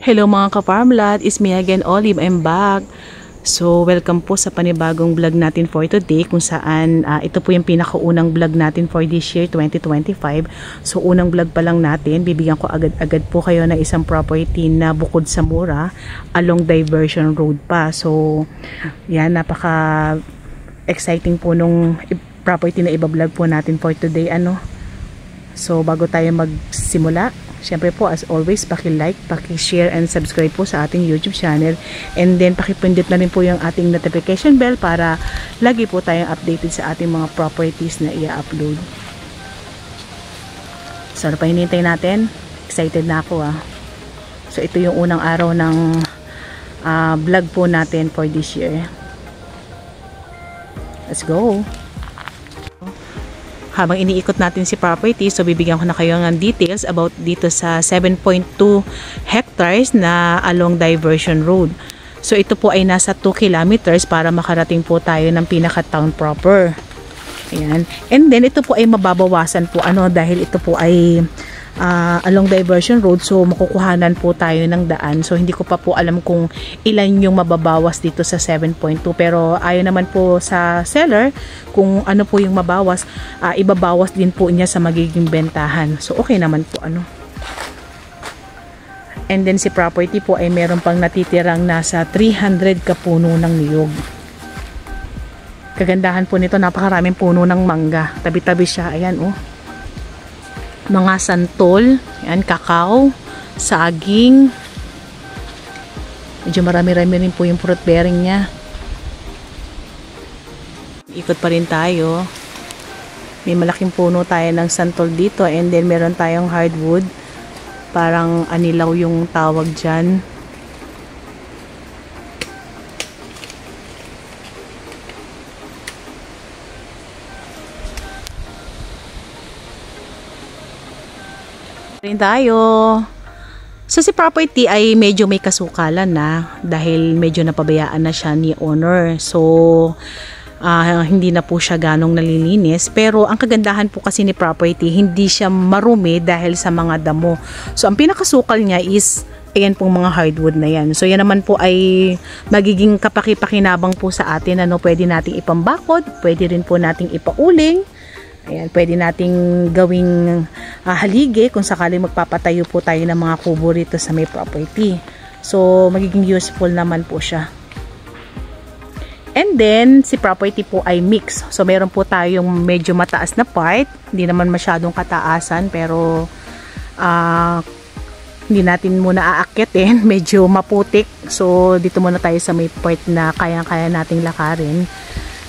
Hello mga ka-farmlad, it's me again, Olive. I'm back. So, welcome po sa panibagong vlog natin for today kung saan ito po yung pinakaunang vlog natin for this year, 2025. So, unang vlog pa lang natin, bibigyan ko agad-agad po kayo na isang property na bukod sa mura, along Diversion Road pa. So, yan, napaka-exciting po nung property na iba-vlog po natin for today. So, bago tayo magsimula, syempre po, as always, paki-like, paki-share, and subscribe po sa ating YouTube channel. And then, paki-pindot na rin po yung ating notification bell para lagi po tayong updated sa ating mga properties na i-upload. So, ano pa hinihintay natin? Excited na ako So, ito yung unang araw ng vlog po natin for this year. Let's go! Habang iniikot natin si property, so bibigyan ko na kayo ng details about dito sa 7.2 hectares na along Diversion Road. So ito po ay nasa 2 kilometers para makarating po tayo ng pinaka-town proper. Ayan. And then ito po ay mababawasan po dahil ito po ay along Diversion Road, so makukuhanan po tayo ng daan. So hindi ko pa po alam kung ilan yung mababawas dito sa 7.2, pero ayon naman po sa seller kung ano po yung mabawas, ibabawas din po niya sa magiging bentahan. So okay naman po And then si property po ay meron pang natitirang nasa 300 kapuno ng niyog. Kagandahan po nito, napakaraming puno ng mangga, tabi-tabi siya. Ayan mga santol, yan, kakao, saging. Medyo marami-rami rin po yung fruit bearing niya. Ikot pa rin tayo. May malaking puno tayo ng santol dito, and then meron tayong hardwood. Parang anilaw yung tawag dyan. Tayo. So si property ay medyo may kasukalan na dahil medyo napabayaan na siya ni owner. So hindi na po siya ganong nalilinis, pero ang kagandahan po kasi ni property, hindi siya marumi dahil sa mga damo. So ang pinakasukal niya is ayan pong mga hardwood na yan. So yan naman po ay magiging kapaki-pakinabang po sa atin. Pwede nating ipambakod, pwede rin po nating ipauling. Ayan, pwede nating gawing haligi kung sakaling magpapatayo po tayo ng mga kubo rito sa may property. So, magiging useful naman po siya. And then, si property po ay mix. So, meron po tayong medyo mataas na part. Hindi naman masyadong kataasan, pero hindi natin muna aakyatin. Medyo maputik. So, dito muna tayo sa may part na kayang-kaya nating lakarin.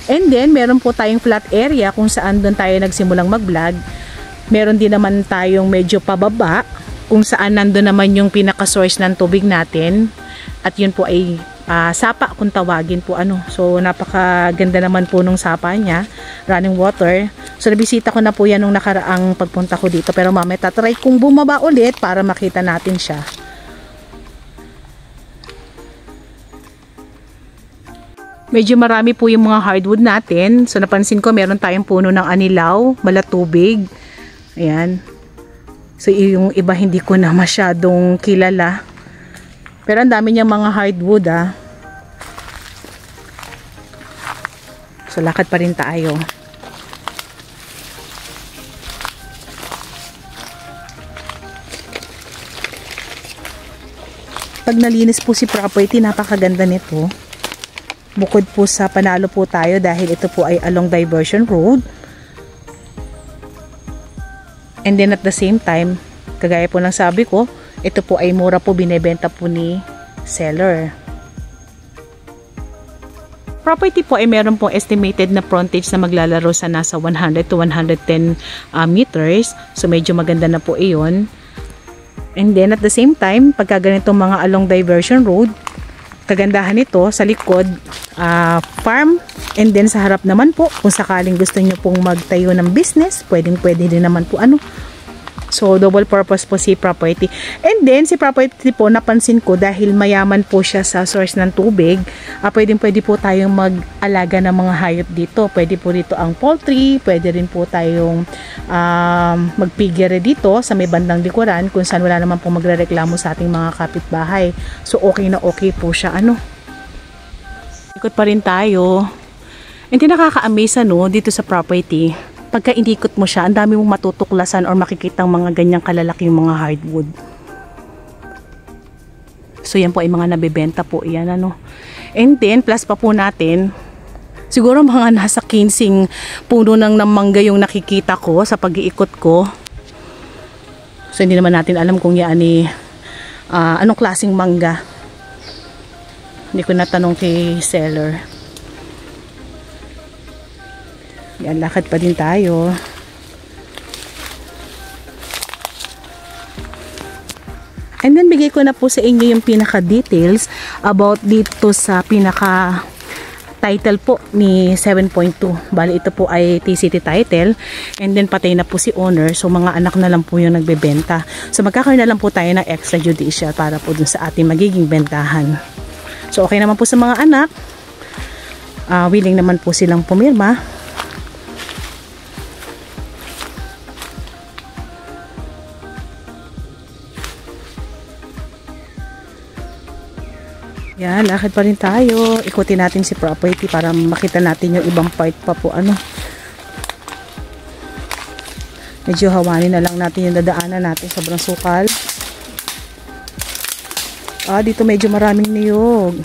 And then, meron po tayong flat area kung saan doon tayo nagsimulang mag-vlog. Meron din naman tayong medyo pababa kung saan nandun naman yung pinaka-source ng tubig natin. At yun po ay sapa kung tawagin po. So, napakaganda naman po nung sapa niya. Running water. So, nabisita ko na po yan nung nakaraang pagpunta ko dito. Pero mamaya tatry kung bumaba ulit para makita natin siya. Medyo marami po yung mga hardwood natin. So, napansin ko meron tayong puno ng anilaw, malatubig. Ayan. So, yung iba hindi ko na masyadong kilala. Pero ang dami niyang mga hardwood So, lakad pa rin tayo. Pag nalinis po si property, napakaganda nito. Bukod po sa panalo po tayo dahil ito po ay along Diversion Road. And then at the same time, kagaya po ng sabi ko, ito po ay mura po binebenta po ni seller. Property po ay meron pong estimated na frontage na maglalaro sa nasa 100 to 110 meters. So medyo maganda na po iyon. And then at the same time, pagka ganitong mga along Diversion Road, kagandahan nito sa likod, farm, and then sa harap naman po, kung sakaling gusto nyo pong magtayo ng business, pwede din naman po So, double purpose po si property. And then, si property po, napansin ko dahil mayaman po siya sa source ng tubig, pwede po tayong mag-alaga ng mga hayop dito. Pwede po dito ang poultry, pwede rin po tayong magpigere dito sa may bandang likuran kung saan wala naman po magrereklamo sa ating mga kapitbahay. So, okay na okay po siya. Ikot pa rin tayo. Hindi nakaka-amaze dito sa property. Pagka inikot mo siya, ang dami mong matutuklasan or makikitang mga ganyang kalalaking mga hardwood. So yan po ay mga nabebenta po yan And then plus pa po natin, siguro mga nasa 15 puno ng mangga yung nakikita ko sa pag-iikot ko. So hindi naman natin alam kung yan anong klaseng mangga. Hindi ko natanong kay seller. Yan, lakad pa din tayo. And then bigay ko na po sa inyo yung pinaka details about dito sa pinaka title po ni 7.2. Bali ito po ay TCT title and then patay na po si owner, so mga anak na lang po yung nagbebenta. So magkakaroon na lang po tayo ng extrajudicial para po dun sa ating magiging bentahan. So okay naman po sa mga anak, willing naman po silang pumirma. Yan, lakad pa rin tayo. Ikutin natin si property para makita natin yung ibang part pa po. Medyo hawanin na lang natin yung dadaanan natin. Sobrang sukal. Dito medyo maraming niyog.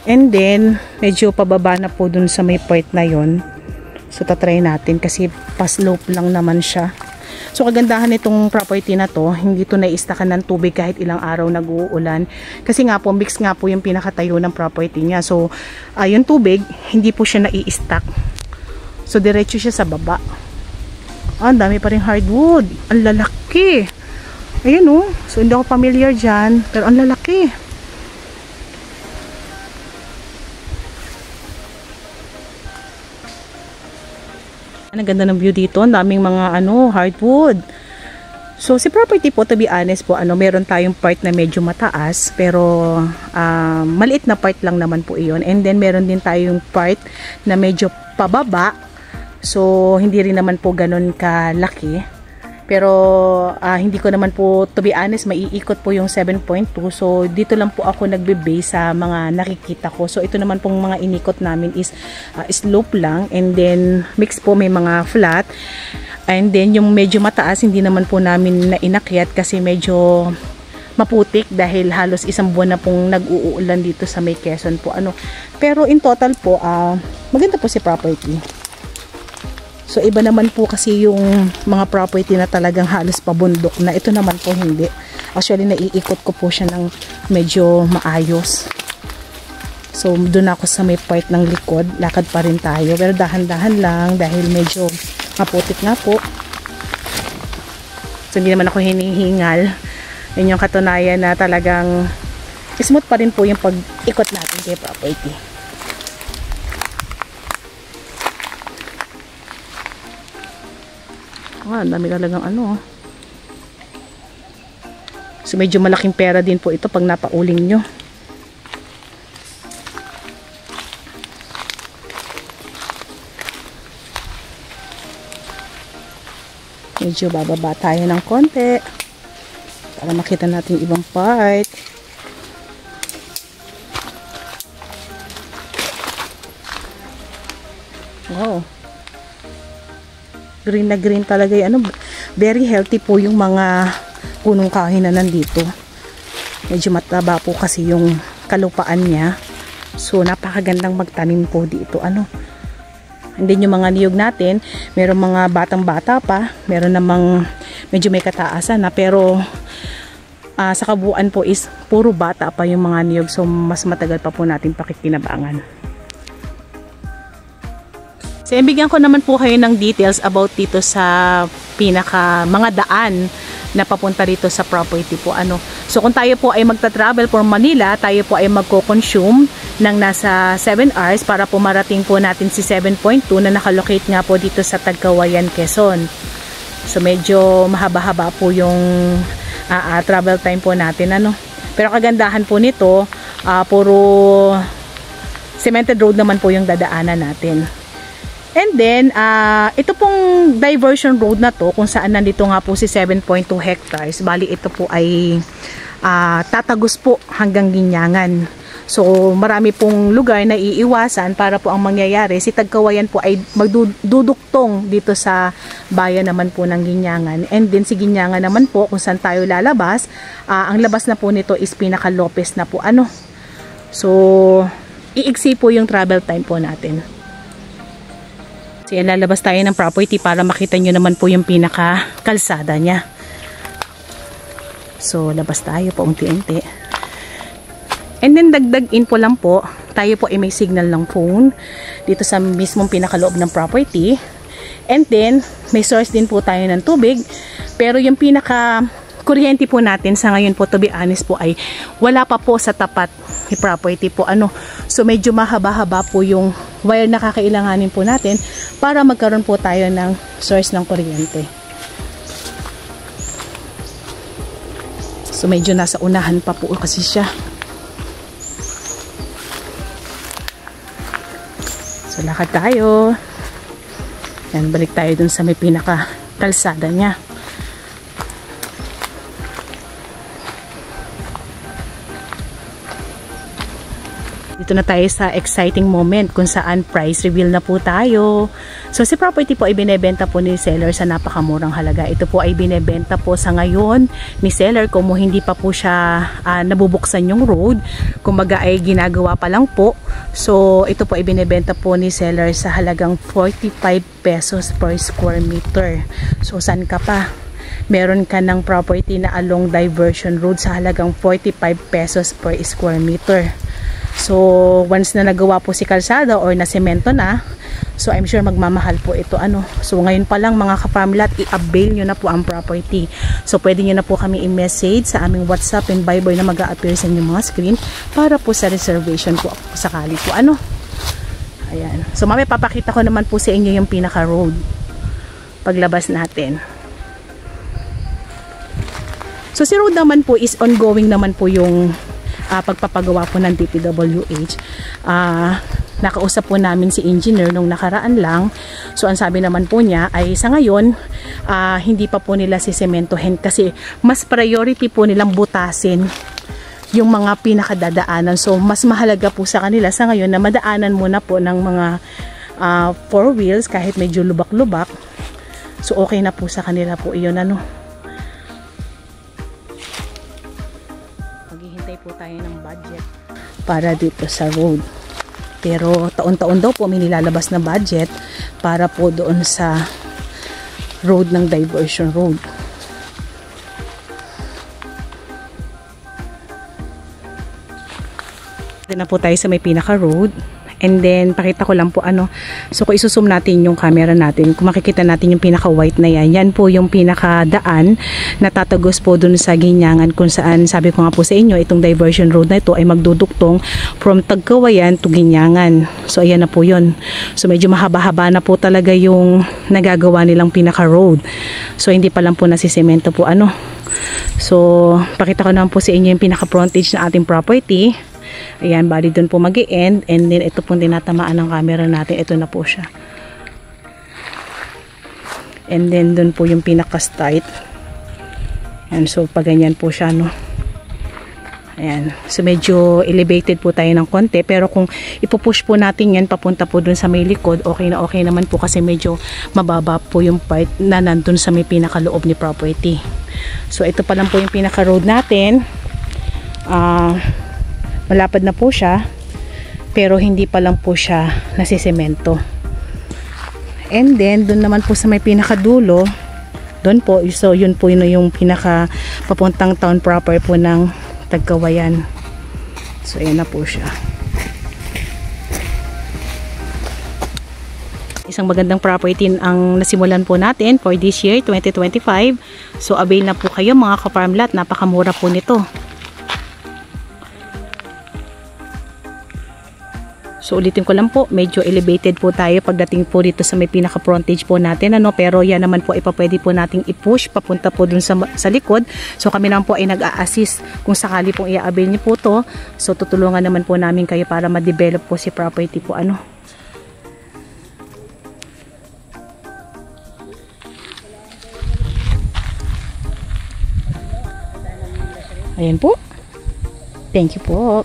And then, medyo pababa na po dun sa may part na yon. So, tatry natin kasi pa-slope lang naman siya. So kagandahan nitong property na to, hindi to naiistakan ng tubig kahit ilang araw nag-uulan. Kasi nga po, mix nga po yung pinakatayo ng property niya. So yung tubig, hindi po siya nai-stack. So diretso siya sa baba. Ang dami pa rin hardwood. Ang lalaki. Ayun So hindi ako familiar dyan, pero ang lalaki. Ang ganda ng view dito, ang daming mga hardwood. So si property po, to be honest po, meron tayong part na medyo mataas, pero maliit na part lang naman po iyon. And then meron din tayong part na medyo pababa. So hindi rin naman po ganun kalaki. Pero hindi ko naman po, to be honest, maiikot po yung 7.2. So dito lang po ako nagbe-base sa mga nakikita ko. So ito naman pong mga inikot namin is slope lang. And then mix po, may mga flat. And then yung medyo mataas, hindi naman po namin na inakyat kasi medyo maputik dahil halos isang buwan na pong nag-uulan dito sa may Quezon po. Pero in total po, maganda po si property. So iba naman po kasi yung mga property na talagang halos pabundok na. Ito naman po hindi. Actually naiikot ko po siya ng medyo maayos. So doon ako sa may part ng likod. Lakad pa rin tayo. Pero dahan-dahan lang dahil medyo maputik nga po. So hindi naman ako hinihingal. Yun yung katunayan na talagang smooth pa rin po yung pag-ikot natin kay property. Ang dami talagang So medyo malaking pera din po ito pag napauling nyo. Medyo bababa tayo ng konti para makita natin ibang part. Wow. Green na green talaga yan. Very healthy po yung mga punong kahoy na nandito. Medyo mataba po kasi yung kalupaan niya. So napakagandang magtanim po dito. And then yung mga niyog natin, meron mga batang-bata pa, meron namang medyo may kataasan na, pero sa kabuuan po is puro bata pa yung mga niyog. So mas matagal pa po natin pakikinabangan. So, ibigyan ko naman po kayo ng details about dito sa mga daan na papunta dito sa property po. So, kung tayo po ay magta-travel for Manila, tayo po ay magko-consume ng nasa 7 hours para po marating po natin si 7.2 na nakalocate nga po dito sa Tagkawayan, Quezon. So medyo mahaba-haba po yung travel time po natin, ano. Pero kagandahan po nito, puro cemented road naman po yung dadaanan natin. And then, ito pong diversion road na to, kung saan nandito nga po si 7.2 hectares, bali ito po ay tatagos po hanggang Ginyangan. So, marami pong lugar na iiwasan para po ang mangyayari. Si Tagkawayan po ay magduduktong dito sa bayan naman po ng Ginyangan. And then si Ginyangan naman po, kung saan tayo lalabas, ang labas na po nito is Pinaka Lopez na po, ano. So, iiksi po yung travel time po natin. So, yan, lalabas tayo ng property para makita nyo naman po yung pinaka kalsada niya. So, labas tayo po unti-unti. And then dagdag info lang po, tayo po ay may signal ng phone dito sa mismong pinakaloob ng property. And then may source din po tayo ng tubig, pero yung pinaka kuryente po natin sa ngayon po, to be honest po, ay wala pa po sa tapat ni property po, ano. So medyo mahaba-haba po yung wire na kakailanganin po natin para magkaroon po tayo ng source ng kuryente. So medyo nasa unahan pa po kasi siya. So, lakad tayo. Yan, balik tayo dun sa may pinaka kalsada niya. Dito na tayo sa exciting moment kung saan price reveal na po tayo. So, si property po ay binebenta po ni seller sa napakamurang halaga. Ito po ay binebenta po sa ngayon ni seller kung hindi pa po siya nabubuksan yung road. Kumbaga ay ginagawa pa lang po. So, ito po ay binebenta po ni seller sa halagang 45 pesos per square meter. So, saan ka pa? Meron ka ng property na along diversion road sa halagang 45 pesos per square meter. So, once na nagawa po si kalsada or na semento na, so I'm sure magmamahal po ito, ano. So, ngayon pa lang mga ka-farmlat, i-avail nyo na po ang property. So, pwede nyo na po kami i-message sa aming WhatsApp and Viber na mag-a-appear sa inyong mga screen para po sa reservation po sakali po, ano. Ayan. So, mamaya papakita ko naman po sa inyo yung pinaka-road paglabas natin. So, si road naman po is ongoing naman po yung pagpapagawa po ng DPWH. Nakausap po namin si engineer nung nakaraan lang. So, ang sabi naman po niya ay sa ngayon, hindi pa po nila sisementohin kasi mas priority po nilang butasin yung mga pinakadadaanan. So, mas mahalaga po sa kanila sa ngayon na madaanan muna po ng mga 4 wheels kahit medyo lubak-lubak. So, okay na po sa kanila po iyon, ano. Maghihintay po tayo ng budget para dito sa road. Pero taon-taon daw po may nilalabas na budget para po doon sa road ng diversion road. Dito na po tayo sa may pinaka road. And then, pakita ko lang po ano. So, kung isusum natin yung camera natin, kung makikita natin yung pinaka-white na yan, yan po yung pinaka-daan na tatagos po dun sa Ginyangan kung saan, sabi ko nga po sa inyo, itong diversion road na ito ay magduduktong from Tagkawayan to Ginyangan. So, ayan na po yun. So, medyo mahaba-haba na po talaga yung nagagawa nilang pinaka-road. So, hindi pa lang po nasisemento po ano. So, pakita ko naman po sa inyo yung pinaka-frontage na ating property. Ayan, bali doon po mag-i-end. And then, ito pong tinatamaan ng camera natin. Ito na po siya. And then, doon po yung pinaka-start. Ayan, so, pag ganyan po siya, no. Ayan. So, medyo elevated po tayo ng konti. Pero kung ipupush po natin yan, papunta po doon sa may likod, okay na okay naman po kasi medyo mababa po yung part na nandun sa may pinakaloob ni property. So, ito pa lang po yung pinaka-road natin. Malapad na po siya, pero hindi pa lang po siya nasisemento. And then, doon naman po sa may pinakadulo, doon po, so yun po yun yung pinaka papuntang town proper po ng Tagkawayan. So, ayan na po siya. Isang magandang property ang nasimulan po natin for this year, 2025. So, avail na po kayo mga ka-farmlat. Napakamura po nito. So ulitin ko lang po, medyo elevated po tayo pagdating po dito sa may pinaka frontage po natin, ano, pero yan naman po pwede po nating i-push papunta po dun sa likod. So kami naman po ay nag-a-assist kung sakali pong i-avail niyo po to. So tutulungan naman po namin kayo para ma-develop po si property po, ano. Ayan po. Thank you po.